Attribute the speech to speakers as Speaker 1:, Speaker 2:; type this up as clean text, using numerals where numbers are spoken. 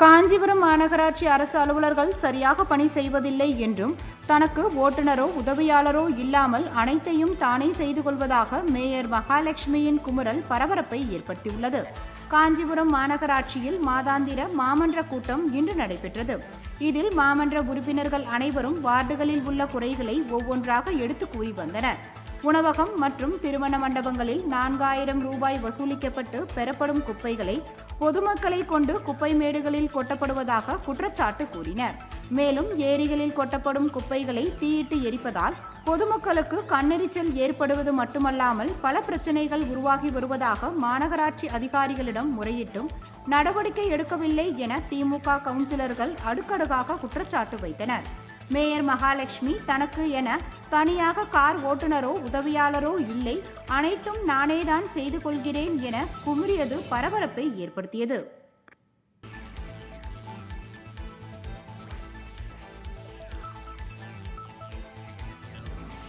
Speaker 1: காஞ்சிபுரம் மாநகராட்சி அரசு அலுவலர்கள் சரியாக பணி செய்வதில்லை என்றும் தனக்கு ஓட்டுநரோ உதவியாளரோ இல்லாமல் அனைத்தையும் தானே செய்து கொள்வதாக மேயர் மகாலட்சுமியின் குமுறல் பரபரப்பை ஏற்படுத்தியுள்ளது. காஞ்சிபுரம் மாநகராட்சியில் மாதாந்திர மாமன்ற கூட்டம் இன்று நடைபெற்றது. இதில் மாமன்ற உறுப்பினர்கள் அனைவரும் வார்டுகளில் உள்ள குறைகளை ஒவ்வொன்றாக எடுத்து கூறி வந்தனர். உணவகம் மற்றும் திருமண மண்டபங்களில் 4000 ரூபாய் வசூலிக்கப்பட்டு பெறப்படும் குப்பைகளை பொதுமக்களை கொண்டு குப்பை மேடுகளில் கொட்டப்படுவதாக குற்றச்சாட்டு கூறினர். மேலும் ஏரிகளில் கொட்டப்படும் குப்பைகளை தீயிட்டு எரிப்பதால் பொதுமக்களுக்கு கண்ணெரிச்சல் ஏற்படுவது மட்டுமல்லாமல் பல பிரச்சனைகள் உருவாகி வருவதாக மாநகராட்சி அதிகாரிகளிடம் முறையிட்டும் நடவடிக்கை எடுக்கவில்லை என திமுக கவுன்சிலர்கள் அடுக்கடுக்காக குற்றச்சாட்டு வைத்தனர். மேயர் மகாலட்சுமி தனக்கு என தனியாக கார் ஓட்டுநரோ உதவியாளரோ இல்லை, அனைத்தும் நானேதான் செய்து கொள்கிறேன் என குமுறியது பரபரப்பை ஏற்படுத்தியது.